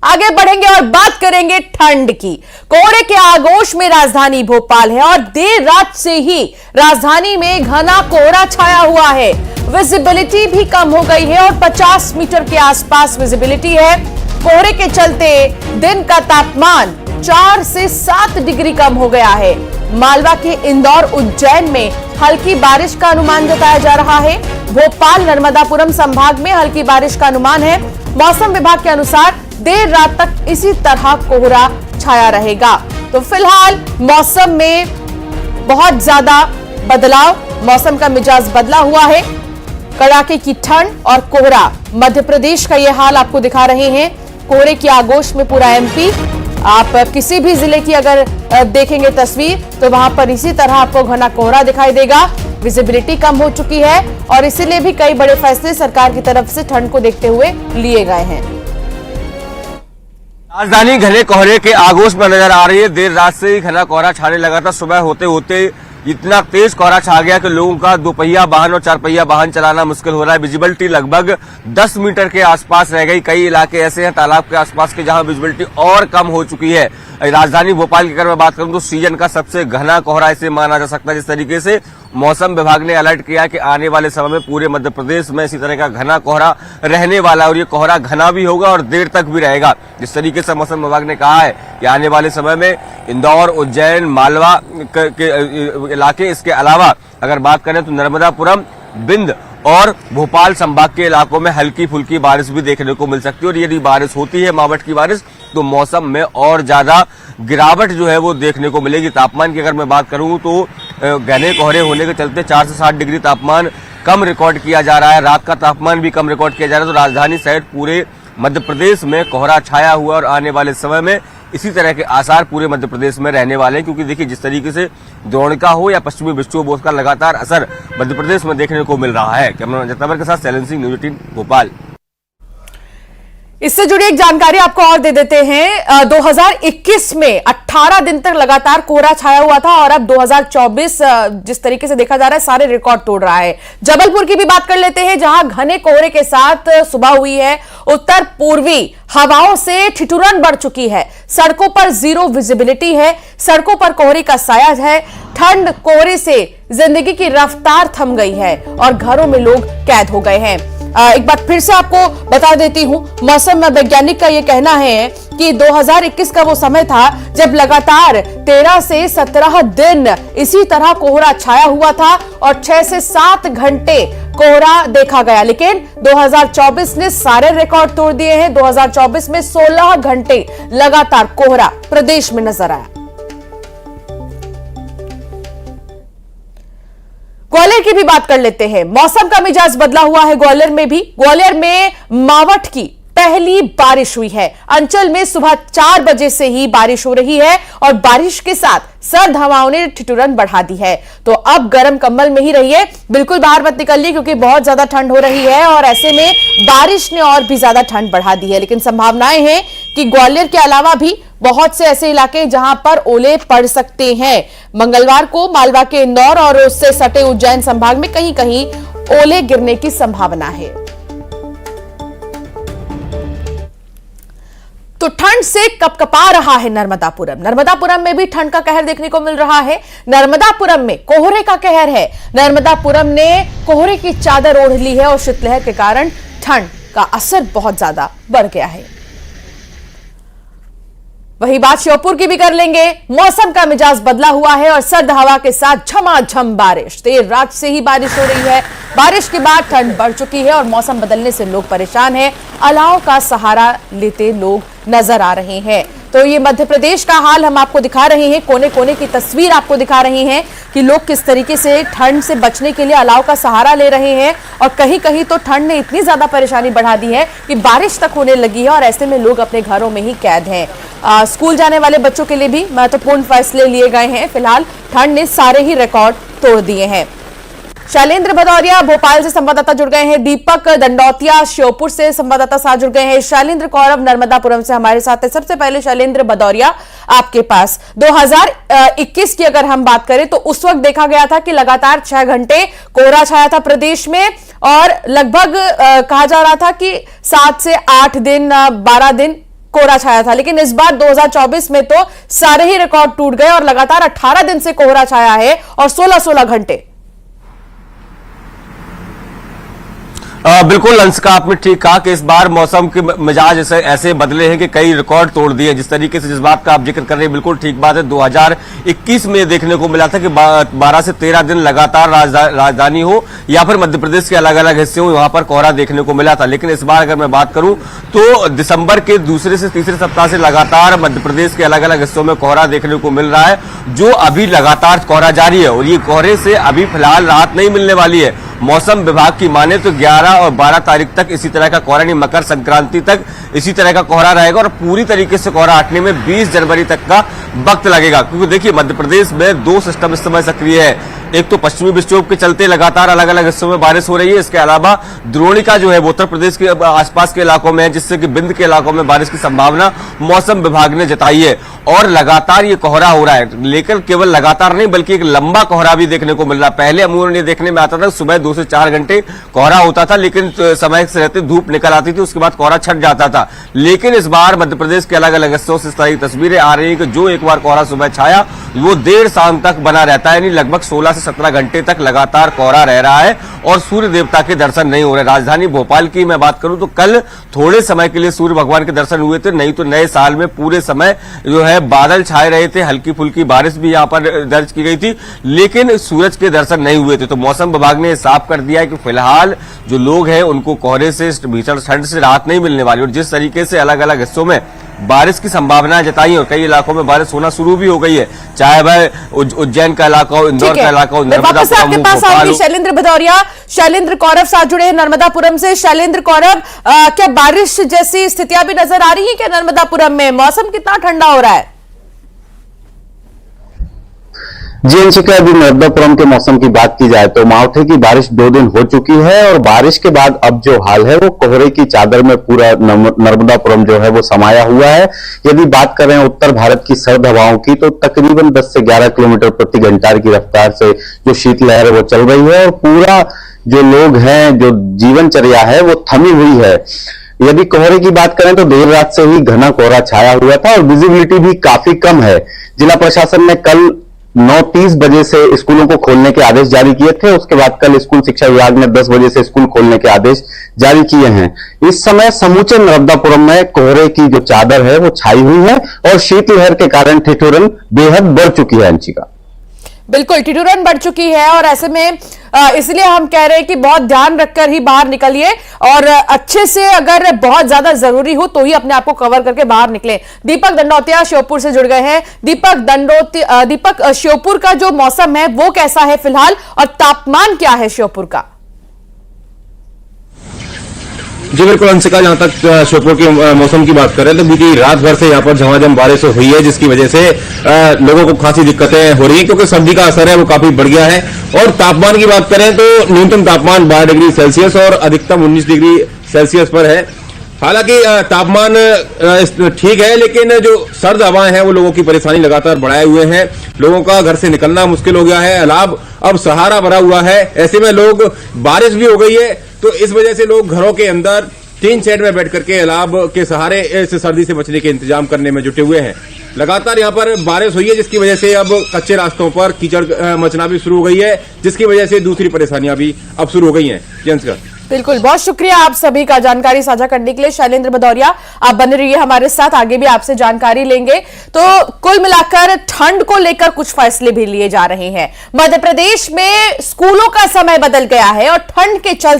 आगे बढ़ेंगे और बात करेंगे ठंड की। कोहरे के आगोश में राजधानी भोपाल है और देर रात से ही राजधानी में घना कोहरा छाया हुआ है। विजिबिलिटी भी कम हो गई है और 50 मीटर के आसपास विजिबिलिटी है। कोहरे के चलते दिन का तापमान 4 से 7 डिग्री कम हो गया है। मालवा के इंदौर उज्जैन में हल्की बारिश का अनुमान जताया जा रहा है। भोपाल नर्मदापुरम संभाग में हल्की बारिश का अनुमान है। मौसम विभाग के अनुसार देर रात तक इसी तरह कोहरा छाया रहेगा। तो फिलहाल मौसम में बहुत ज्यादा बदलाव, मौसम का मिजाज बदला हुआ है। कड़ाके की ठंड और कोहरा, मध्य प्रदेश का यह हाल आपको दिखा रहे हैं। कोहरे की आगोश में पूरा एमपी। आप किसी भी जिले की अगर देखेंगे तस्वीर तो वहां पर इसी तरह आपको घना कोहरा दिखाई देगा। विजिबिलिटी कम हो चुकी है और इसीलिए भी कई बड़े फैसले सरकार की तरफ से ठंड को देखते हुए लिए गए हैं। राजधानी घने कोहरे के आगोश में नजर आ रही है। देर रात से ही घना कोहरा छाने लगा था। सुबह होते होते इतना तेज कोहरा छा गया कि लोगों का 2 पहिया वाहन और 4 पहिया वाहन चलाना मुश्किल हो रहा है। विजिबिलिटी लगभग 10 मीटर के आसपास रह गई। कई इलाके ऐसे हैं तालाब के आसपास के जहां विजिबिलिटी और कम हो चुकी है। राजधानी भोपाल की अगर मैं बात करूं तो सीजन का सबसे घना कोहरा इसे माना जा सकता है। जिस तरीके से मौसम विभाग ने अलर्ट किया कि आने वाले समय में पूरे मध्य प्रदेश में इसी तरह का घना कोहरा रहने वाला है और ये कोहरा घना भी होगा और देर तक भी रहेगा। जिस तरीके से मौसम विभाग ने कहा है कि आने वाले समय में इंदौर, उज्जैन, मालवा के इलाके, इसके अलावा अगर बात करें तो नर्मदापुरम, बिंद और भोपाल संभाग के इलाकों में हल्की फुल्की बारिश भी देखने को मिल सकती है। और यदि बारिश होती है, मावठ की बारिश, तो मौसम में और ज्यादा गिरावट जो है वो देखने को मिलेगी। तापमान की अगर मैं बात करूं तो घने कोहरे होने के चलते 4 से 7 डिग्री तापमान कम रिकॉर्ड किया जा रहा है। रात का तापमान भी कम रिकॉर्ड किया जा रहा है। तो राजधानी सहित पूरे मध्य प्रदेश में कोहरा छाया हुआ और आने वाले समय में इसी तरह के आसार पूरे मध्य प्रदेश में रहने वाले हैं। क्योंकि देखिए जिस तरीके से द्रोणिका हो या पश्चिमी विक्षोभ, उसका लगातार असर मध्य प्रदेश में देखने को मिल रहा है। कैमरामैन जतावर के साथ शैलेंद्र सिंह, न्यूज़ 18 भोपाल। इससे जुड़ी एक जानकारी आपको और दे देते हैं। 2021 में 18 दिन तक लगातार कोहरा छाया हुआ था और अब 2024 जिस तरीके से देखा जा रहा है सारे रिकॉर्ड तोड़ रहा है। जबलपुर की भी बात कर लेते हैं जहां घने कोहरे के साथ सुबह हुई है। उत्तर पूर्वी हवाओं से ठिठुरन बढ़ चुकी है। सड़कों पर जीरो विजिबिलिटी है। सड़कों पर कोहरे का साया है। ठंड कोहरे से जिंदगी की रफ्तार थम गई है और घरों में लोग कैद हो गए हैं। एक बार फिर से आपको बता देती हूं, मौसम वैज्ञानिक का यह कहना है कि 2021 का वो समय था जब लगातार 13 से 17 दिन इसी तरह कोहरा छाया हुआ था और 6 से 7 घंटे कोहरा देखा गया। लेकिन 2024 ने सारे रिकॉर्ड तोड़ दिए हैं। 2024 में 16 घंटे लगातार कोहरा प्रदेश में नजर आया। ग्वालियर की भी बात कर लेते हैं। मौसम का मिजाज बदला हुआ है ग्वालियर में भी। ग्वालियर में मावठ की पहली बारिश हुई है। अंचल में सुबह 4 बजे से ही बारिश हो रही है और बारिश के साथ सर्द हवाओं ने ठिठुरन बढ़ा दी है। तो अब गर्म कंबल में ही रहिए, बिल्कुल बाहर मत निकलिए क्योंकि बहुत ज्यादा ठंड हो रही है और ऐसे में बारिश ने और भी ज्यादा ठंड बढ़ा दी है। लेकिन संभावनाएं हैं कि ग्वालियर के अलावा भी बहुत से ऐसे इलाके जहां पर ओले पड़ सकते हैं। मंगलवार को मालवा के इंदौर और उससे सटे उज्जैन संभाग में कहीं कहीं ओले गिरने की संभावना है। तो ठंड से कपकपा रहा है नर्मदापुरम। नर्मदापुरम में भी ठंड का कहर देखने को मिल रहा है। नर्मदापुरम में कोहरे का कहर है। नर्मदापुरम ने कोहरे की चादर ओढ़ ली है और शीतलहर के कारण ठंड का असर बहुत ज्यादा बढ़ गया है। वही बात श्योपुर की भी कर लेंगे। मौसम का मिजाज बदला हुआ है और सर्द हवा के साथ झमाझम बारिश। देर रात से ही बारिश हो रही है। बारिश के बाद ठंड बढ़ चुकी है और मौसम बदलने से लोग परेशान हैं। अलाव का सहारा लेते लोग नजर आ रहे हैं। तो ये मध्य प्रदेश का हाल हम आपको दिखा रहे हैं। कोने कोने की तस्वीर आपको दिखा रहे हैं कि लोग किस तरीके से ठंड से बचने के लिए अलाव का सहारा ले रहे हैं। और कहीं कहीं तो ठंड ने इतनी ज्यादा परेशानी बढ़ा दी है कि बारिश तक होने लगी है और ऐसे में लोग अपने घरों में ही कैद हैं। स्कूल जाने वाले बच्चों के लिए भी महत्वपूर्ण फैसले लिए गए हैं। फिलहाल ठंड ने सारे ही रिकॉर्ड तोड़ दिए हैं। शैलेंद्र भदौरिया भोपाल से संवाददाता जुड़ गए हैं। दीपक दंडौतिया श्योपुर से संवाददाता साथ जुड़ गए हैं। शैलेंद्र कौरव नर्मदापुरम से हमारे साथ है। सबसे पहले शैलेंद्र भदौरिया, आपके पास 2021 की अगर हम बात करें तो उस वक्त देखा गया था कि लगातार 6 घंटे कोहरा छाया था प्रदेश में और लगभग कहा जा रहा था कि 7 से 8 दिन 12 दिन कोहरा छाया था, लेकिन इस बार 2024 में तो सारे ही रिकॉर्ड टूट गए और लगातार 18 दिन से कोहरा छाया है और 16-16 घंटे। बिल्कुल अंश का आपने ठीक कहा कि इस बार मौसम के मिजाज ऐसे बदले हैं कि कई रिकॉर्ड तोड़ दिए। जिस तरीके से जिस बात का आप जिक्र कर रहे हैं बिल्कुल ठीक बात है। 2021 में देखने को मिला था कि 12 से 13 दिन लगातार राजधानी हो या फिर मध्य प्रदेश के अलग अलग हिस्से हो, वहां पर कोहरा देखने को मिला था। लेकिन इस बार अगर मैं बात करूं तो दिसंबर के दूसरे से तीसरे सप्ताह से लगातार मध्य प्रदेश के अलग अलग हिस्सों में कोहरा देखने को मिल रहा है, जो अभी लगातार कोहरा जारी है और ये कोहरे से अभी फिलहाल राहत नहीं मिलने वाली है। मौसम विभाग की माने तो 11 और 12 तारीख तक इसी तरह का कोहरा, मकर संक्रांति तक इसी तरह का कोहरा रहेगा और पूरी तरीके से कोहरा हटने में 20 जनवरी तक का वक्त लगेगा। क्योंकि देखिए मध्य प्रदेश में 2 सिस्टम इस समय सक्रिय है। एक तो पश्चिमी विक्षोभ के चलते लगातार अलग अलग हिस्सों में बारिश हो रही है। इसके अलावा द्रोणिका जो है वो उत्तर प्रदेश के आसपास के इलाकों में है, जिससे कि बिंद के इलाकों में बारिश की संभावना मौसम विभाग ने जताई है और लगातार ये कोहरा हो रहा है। लेकिन केवल लगातार नहीं बल्कि एक लंबा कोहरा भी देखने को मिल रहा है। पहले अमूमन ये देखने में आता था सुबह 2 से 4 घंटे कोहरा होता था, लेकिन समय से रहते धूप निकल आती थी, उसके बाद कोहरा छट जाता था। लेकिन इस बार मध्य प्रदेश के अलग अलग हिस्सों से इस तरह की तस्वीरें आ रही है कि जो एक बार कोहरा सुबह छाया वो देर शाम तक बना रहता है, यानी लगभग 16 से 17 घंटे तक लगातार कोहरा रह रहा है और सूर्य देवता के दर्शन नहीं हो रहे। राजधानी भोपाल की मैं बात करूं तो कल थोड़े समय के लिए सूर्य भगवान के दर्शन हुए थे, नहीं तो नए साल में पूरे समय जो है बादल छाए रहे थे, हल्की फुल्की बारिश भी यहां पर दर्ज की गई थी, लेकिन सूरज के दर्शन नहीं हुए थे। तो मौसम विभाग ने साफ कर दिया है कि फिलहाल जो लोग हैं उनको कोहरे से, भीषण ठंड से राहत नहीं मिलने वाली और जिस तरीके से अलग अलग हिस्सों में बारिश की संभावना जताई और कई इलाकों में बारिश होना शुरू भी हो गई है, चाहे वह उज्जैन का इलाका हो, इंदौर का इलाका हो, नर्मदापुरम हो। शैलेंद्र भदौरिया, शैलेंद्र कौरव साथ जुड़े हैं नर्मदापुरम से। शैलेंद्र कौरव, क्या बारिश जैसी स्थितियां भी नजर आ रही है क्या नर्मदापुरम में? मौसम कितना ठंडा हो रहा है? जी अंशिका, अभी नर्मदापुरम के मौसम की बात की जाए तो मावठे की बारिश 2 दिन हो चुकी है और बारिश के बाद अब जो हाल है वो कोहरे की चादर में पूरा नर्मदापुरम जो है वो समाया हुआ है। यदि बात करें उत्तर भारत की सर्द हवाओं की तो तकरीबन 10 से 11 किलोमीटर प्रति घंटा की रफ्तार से जो शीतलहर है वो चल रही है और पूरा जो लोग हैं, जो जीवनचर्या है वो थमी हुई है। यदि कोहरे की बात करें तो देर रात से ही घना कोहरा छाया हुआ था और विजिबिलिटी भी काफी कम है। जिला प्रशासन ने कल 9:30 बजे से स्कूलों को खोलने के आदेश जारी किए थे। उसके बाद कल स्कूल शिक्षा विभाग ने 10 बजे से स्कूल खोलने के आदेश जारी किए हैं। इस समय समूचे नर्मदापुरम में कोहरे की जो चादर है वो छाई हुई है और शीतलहर के कारण ठिठुरन बेहद बढ़ चुकी है। अंशिका, बिल्कुल ठिठुरन बढ़ चुकी है और ऐसे में इसलिए हम कह रहे हैं कि बहुत ध्यान रखकर ही बाहर निकलिए और अच्छे से, अगर बहुत ज्यादा जरूरी हो तो ही अपने आप को कवर करके बाहर निकलें। दीपक दंडोतिया श्योपुर से जुड़ गए हैं। दीपक, श्योपुर का जो मौसम है वो कैसा है फिलहाल और तापमान क्या है श्योपुर का? जी बिल्कुल अंशिका, जहां तक श्योपुर के मौसम की बात करें तो बीती रात भर से यहां पर झमाझम बारिश हुई है, जिसकी वजह से लोगों को खासी दिक्कतें हो रही हैं क्योंकि सर्दी का असर है वो काफी बढ़ गया है। और तापमान की बात करें तो न्यूनतम तापमान 12 डिग्री सेल्सियस और अधिकतम 19 डिग्री सेल्सियस पर है। हालांकि तापमान ठीक है, लेकिन जो सर्द हवाएं हैं वो लोगों की परेशानी लगातार बढ़ाए हुए हैं। लोगों का घर से निकलना मुश्किल हो गया है, अलाव अब सहारा भरा हुआ है। ऐसे में लोग, बारिश भी हो गई है तो इस वजह से लोग घरों के अंदर टीन शेड में बैठ करके अलाव के सहारे इस सर्दी से बचने के इंतजाम करने में जुटे हुए हैं। लगातार यहाँ पर बारिश हुई है जिसकी वजह से अब कच्चे रास्तों पर कीचड़ मचना भी शुरू हो गई है, जिसकी वजह से दूसरी परेशानियां भी अब शुरू हो गई हैं। बिल्कुल, बहुत शुक्रिया आप सभी का जानकारी साझा करने के लिए। शैलेंद्र भदौरिया, आप बने रहिए हमारे साथ, आगे भी आपसे जानकारी लेंगे। तो कुल मिलाकर ठंड को लेकर कुछ फैसले भी लिए जा रहे हैं। मध्य प्रदेश में स्कूलों का समय बदल गया है और ठंड के चलते